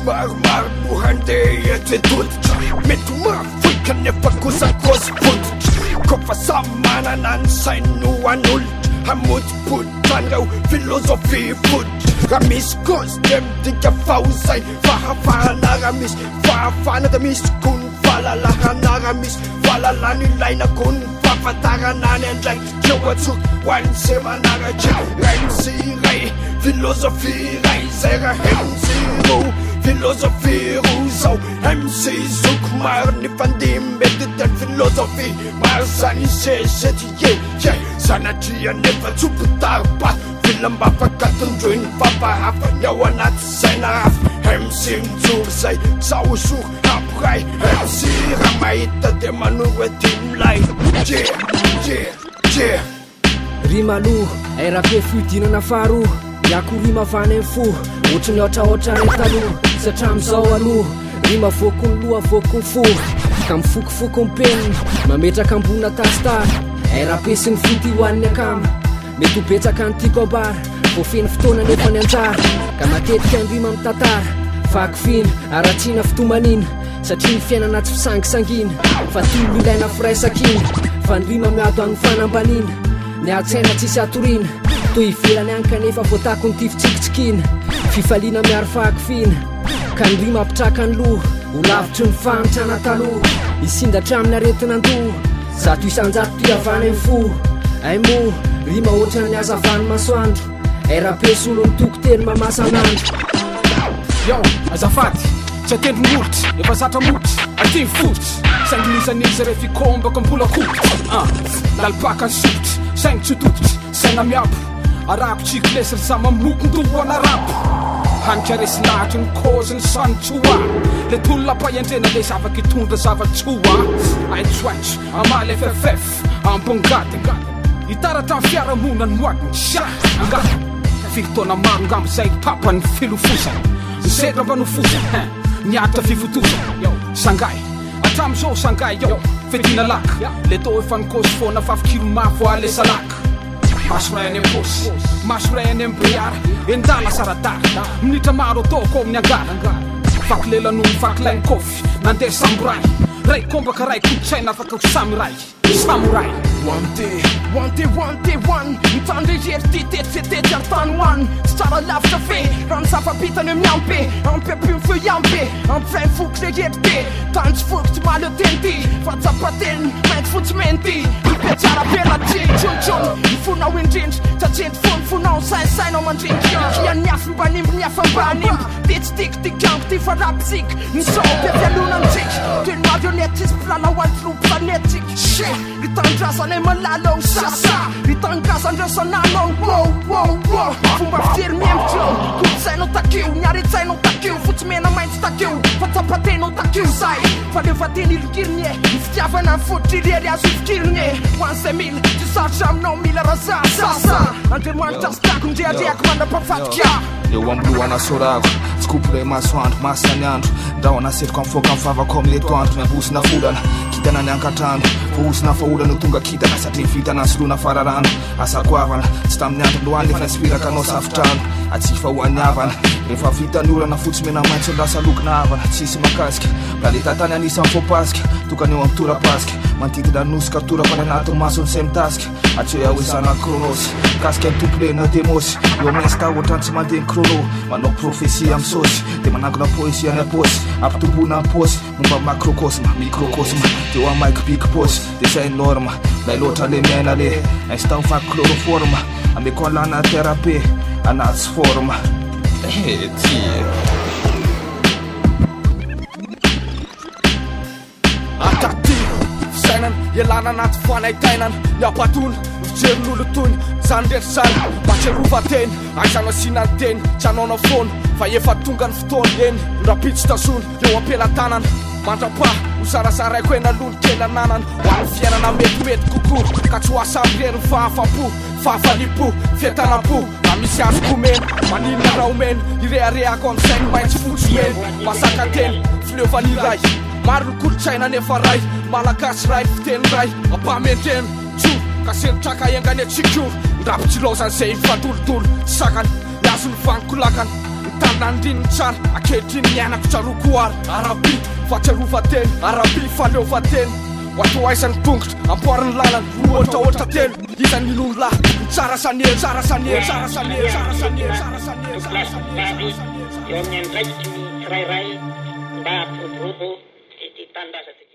maromaro no handeha eto-toditra mety mafoy kanefa kosa kosa fotitra kofa samy manana ny sainy no an'olitra hamotipotitranga filosofia fotitra raha misy kozy de midika fahozay fahafahana raha misy fahafana da misy kony fahalalahana raha misy fahalalana ilaina kony fahafantarana ny andray keo atsoky hoan'ny se manaratra rainzy iray filosofia iray zay raha hemzy filosofia roa zao MC zoko maro ny fandimety teny filosofia maro zany sesety sanatria nefa tsopotaripa filambafakatondroiny fampahafa ny ao anaty saina hafa MC mijoro zay zaosoro ampiray MC raha mahita de manoro etymilay rima aloha arabe fiodinana faharoa iako rima vany amin'ny fo ohatrany ohatraohatra reta aloha satria am'izao aloha rima voakony loha voakony fo ka mifokofoko ampeniny mametraka ambonina tasitary arabe sy ny fity hoan'ny akamba mety ho betsaka ny tiako ambara voafeny fotoana nefa ny anjara ka matetika ny rima mitantara fakifina aratsiana fitomanina satria ny fiainana tsy fisangisangina fa tolo ilaina firaisakina fa ny rima miado amin'ny fanambanina ny atsaina tsisy atoriana toy ivelany any kanefa voatako ny tifitsikitsikina fifaliana miaro fakifina ka ny rima apitraka ny loha ho lavitry ny fanitrana taloha isindatra amin'ny aretina andoha zato isanjato toavany amin'ny fo ay mo rima ohatrany azavany masoandro arabe solo ny tokoteny mamasanandro yo azafady tsy atendronyolitra efa zatra molitra aty fotitra sainginisanizy re fikombako mbola kokitra lalipaka ny sotitra saingy tsy totitra saina miabo arabo tsiklesy ry za mamokon-doho anarabo hanika resy lahatra ny kozy ny sanitsoa le tolona mpaiandrena le zavaky tondra zavatsoa aitsoaitso amaly ffff ambongady hitaratra ny fiaramona ny moadiny sa anga fitoana maro ngambo zay papany filofosana zedra mba nofosana niatra fifotosana sangay atram'izao sangay yo fedina laka le to efa nikosy foana fafikiro mafo alesa laka masoray any amposy masoray any ambriara endala saradara minitra maro ataoko amin'ny angara fakilelanony fakilainy kofy nandeha samoray ray kombaka ray kolotsaina afaka ho samiray samoray one mitandry hery tetetsetety antany hoany tsy tsara lavitra fe raha ny zava-bitany amin'ny ampy ampy mifeo iampy ampyfainy foky le hery te tany tsy foky tsy maly oteny ty fa tsapateny mainty fotsy menty ipetsara bela ty tsontsony ifonao indrindry tsatsenty fony fonao saisainao mandrindry iany afy mba nimby ny afa mba nimby ty tsy tikitikamo ty fa rapitsika ny saopy afialona amintsika toy ny marionety tsisy mpilala ho anty lompanetika she ritandrazanay malala o sasa ritangazandreo sananao fomba fijery miembotreo kolotsainao takio niaretsainao takio fotsy mena mainty takio fa tsapatenao takio zay fa lefa teny ilikiriny ny fitiavana ny fototry irery azo ifikiriny hoan'izay mila tsy sarotra aminao mila raza sasa andriamanitra sy tako ndreareako manam-pafatika eo amloana sorako tsy kopole masoandro masany andro ndao nasetroko amfoka mivavako amin'ny etoandro miambosina volana kitana ny ankatrano vohosina faolana tonga kitana satria vitana soloana fararano asakoavana tsy tamin'ny andro loany efa naspiraka anao safitrano atsifa hoan'ny avana rehefa vitany olana fotsy mena maintso lasa lokona havana tsisy makasika mba le tatany anisan'ny fopasika tokany eo amin'ny torapasika mantitina nosika torapany anaty masony say mitasika atseo ahoesana kronosy kasika ny tompolena demosy eo mainsta ohatrany tsy mandeha ny krono manao profesia amin'ny sosy dia manangona poesia any aposy ampitombona amin'ny posy momba macrocosme microcosme dia eo amaiky big posy dia zay norma lay loatra le miaina le insta mifaky chloroforme ameko alana thérapie anaty sy forme ataty fisainana ialana anaty fanaitainana iapatona fijeryn'olo tony zany rehetra zany matserovateny aizano asianany teny tsy anaonao foana fa efa tonga ny fotoana eny rapitsy tasona eo ampelantanana mandrapa ho zarazaraiko ena lolo kely ananana ho an'ny fiainana metimety kokoa ka tsy ho asamby rery ny fahafam-po fahafalipo fiatanam-po raha misy azo komena maninona raha omena ireareako amin'izay ny maintsy fotsy mena masaka teny fileovan'iray maro ny kolotsaina nefa ray malagasy ray fiteny ray ampamendreno tso ka senitraka iangany atsikoro ndrapitsilozan'izay fatolotolo sakany miazo ny vanikolakana tanandriny tsara akehitriny mianako tsarokoary araby fatsiarovateny araby faleovateny oatoaisany tongotra ampoariny lalany roatraoatra teny izany milonolahy tsara sanely tsara sanely tsara sanely tsara sanely tsara sanely eo amin'ny andraikitry ny kirairay mba aporobobo ty tandaza